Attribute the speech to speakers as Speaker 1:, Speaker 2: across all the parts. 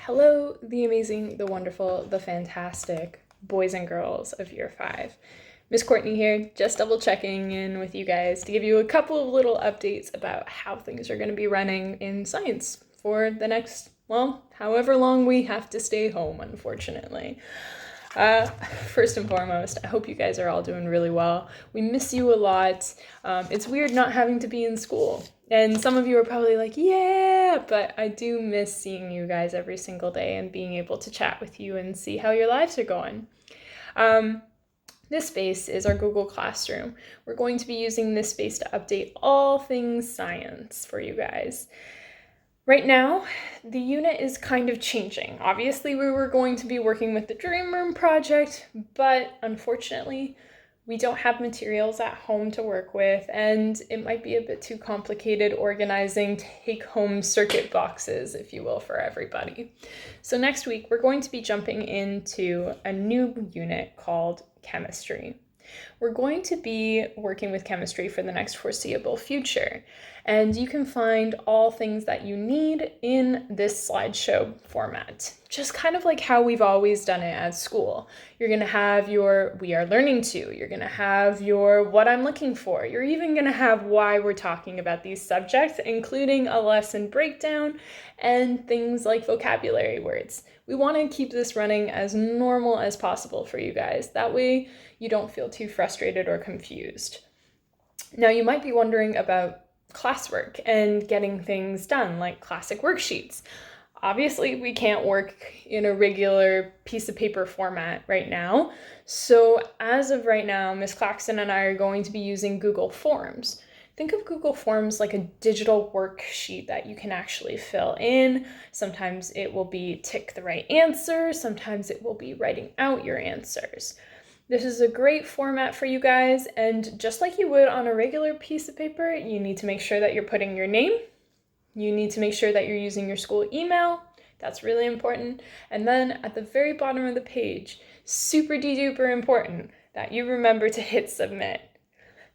Speaker 1: Hello, the amazing, the wonderful, the fantastic boys and girls of Year 5. Miss Courtney here, just double checking in with you guys to give you a couple of little updates about how things are going to be running in science for the next, however long we have to stay home, unfortunately. First and foremost, I hope you guys are all doing really well. We miss you a lot. It's weird not having to be in school. And some of you are probably like, yeah, but I do miss seeing you guys every single day and being able to chat with you and see how your lives are going. This space is our Google Classroom. We're going to be using this space to update all things science for you guys. Right now, the unit is kind of changing. Obviously, we were going to be working with the Dream Room project, but unfortunately, we don't have materials at home to work with, and it might be a bit too complicated organizing take-home circuit boxes, if you will, for everybody. So next week, we're going to be jumping into a new unit called Chemistry. We're going to be working with chemistry for the next foreseeable future, and you can find all things that you need in this slideshow format, just kind of like how we've always done it at school. You're going to have your We Are Learning To, you're going to have your What I'm Looking For, you're even going to have why we're talking about these subjects, including a lesson breakdown and things like vocabulary words. We want to keep this running as normal as possible for you guys. That way you don't feel too frustrated or confused. Now you might be wondering about classwork and getting things done, like classic worksheets. Obviously, we can't work in a regular piece of paper format right now. So as of right now, Miss Claxton and I are going to be using Google Forms. Think of Google Forms like a digital worksheet that you can actually fill in. Sometimes it will be tick the right answer. Sometimes it will be writing out your answers. This is a great format for you guys, and just like you would on a regular piece of paper, you need to make sure that you're putting your name. You need to make sure that you're using your school email. That's really important. And then at the very bottom of the page, super duper important, that you remember to hit submit.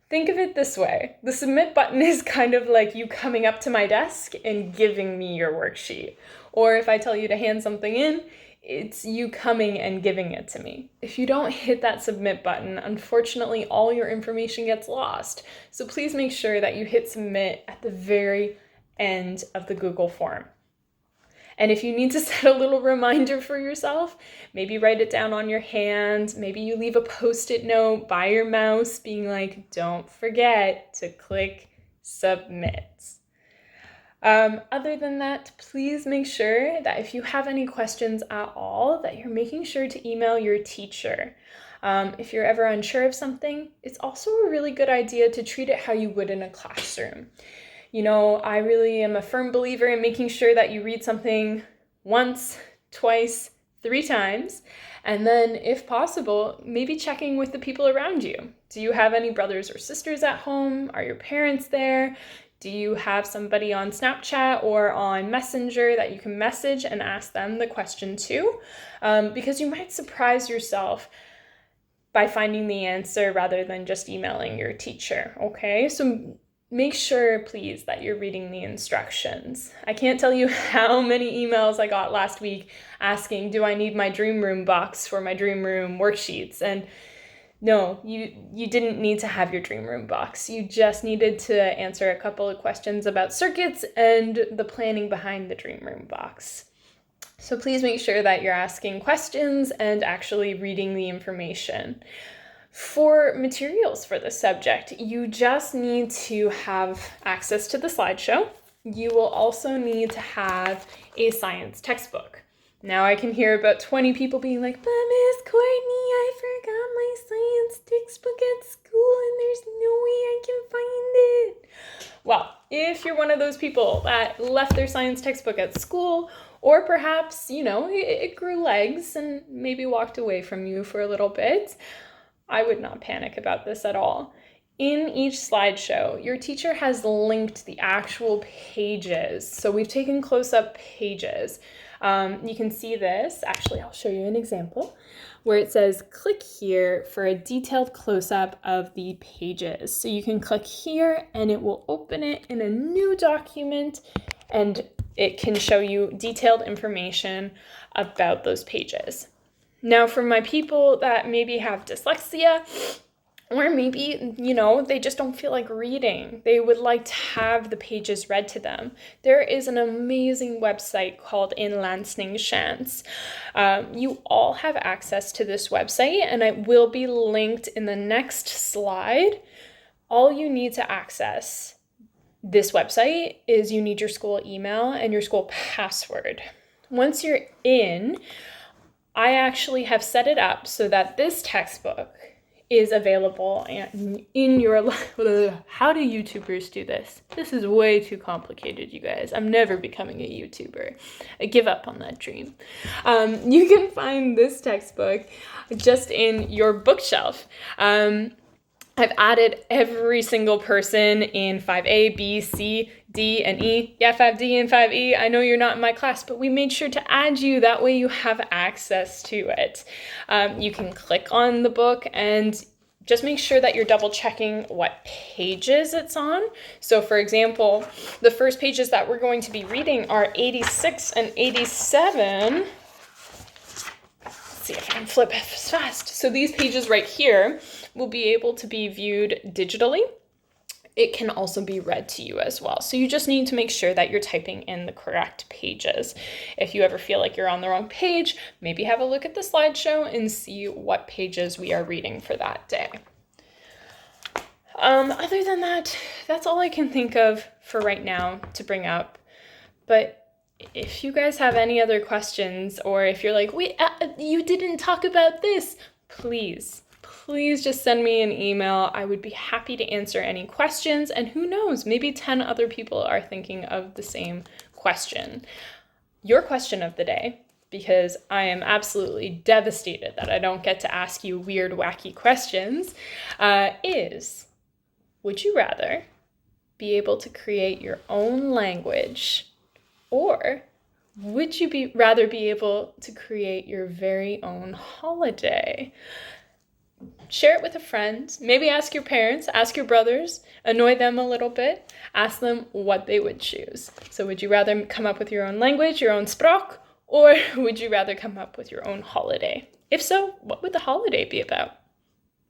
Speaker 1: Think of it this way. The submit button is kind of like you coming up to my desk and giving me your worksheet. Or if I tell you to hand something in, it's you coming and giving it to me. If you don't hit that submit button, unfortunately, all your information gets lost. So please make sure that you hit submit at the very end of the Google form. And if you need to set a little reminder for yourself, maybe write it down on your hand. Maybe you leave a Post-it note by your mouse being like, don't forget to click submit. Other than that, please make sure that if you have any questions at all, that you're making sure to email your teacher. If you're ever unsure of something, it's also a really good idea to treat it how you would in a classroom. You know, I really am a firm believer in making sure that you read something once, twice, 3 times, and then, if possible, maybe checking with the people around you. Do you have any brothers or sisters at home? Are your parents there? Do you have somebody on Snapchat or on Messenger that you can message and ask them the question to? Because you might surprise yourself by finding the answer rather than just emailing your teacher, okay? So make sure, please, that you're reading the instructions. I can't tell you how many emails I got last week asking, do I need my Dream Room box for my Dream Room worksheets? And no, you didn't need to have your Dream Room box. You just needed to answer a couple of questions about circuits and the planning behind the Dream Room box. So please make sure that you're asking questions and actually reading the information. For materials for the subject, you just need to have access to the slideshow. You will also need to have a science textbook. Now I can hear about 20 people being like, but Miss Courtney, I forgot my science textbook at school and there's no way I can find it. Well, if you're one of those people that left their science textbook at school, or perhaps, it grew legs and maybe walked away from you for a little bit, I would not panic about this at all. In each slideshow, your teacher has linked the actual pages. So we've taken close-up pages. You can see this. Actually, I'll show you an example where it says click here for a detailed close-up of the pages. So you can click here and it will open it in a new document and it can show you detailed information about those pages. Now, for my people that maybe have dyslexia, or maybe, they just don't feel like reading, they would like to have the pages read to them, there is an amazing website called Inlandsningstjänst. You all have access to this website, and it will be linked in the next slide. All you need to access this website is you need your school email and your school password. Once you're in, I actually have set it up so that this textbook is available in your how do YouTubers do this? This is way too complicated, you guys. I'm never becoming a YouTuber. I give up on that dream. You can find this textbook just in your bookshelf. I've added every single person in 5A, B, C, D, and E. Yeah, 5D and 5E. I know you're not in my class, but we made sure to add you. That way you have access to it. You can click on the book and just make sure that you're double checking what pages it's on. So for example, the first pages that we're going to be reading are 86 and 87. Let's see if I can flip fast. So these pages right here will be able to be viewed digitally. It can also be read to you as well. So you just need to make sure that you're typing in the correct pages. If you ever feel like you're on the wrong page, maybe have a look at the slideshow and see what pages we are reading for that day. Other than that, that's all I can think of for right now to bring up. But if you guys have any other questions, or if you're like, wait, you didn't talk about this, please just send me an email. I would be happy to answer any questions. And who knows, maybe 10 other people are thinking of the same question. Your question of the day, because I am absolutely devastated that I don't get to ask you weird, wacky questions, is, would you rather be able to create your own language, or would you rather be able to create your very own holiday? Share it with a friend. Maybe ask your parents, ask your brothers, annoy them a little bit, ask them what they would choose. So would you rather come up with your own language, your own språk, or would you rather come up with your own holiday? If so, what would the holiday be about?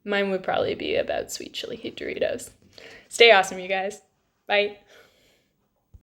Speaker 1: Mine would probably be about sweet chili Doritos. Stay awesome, you guys. Bye.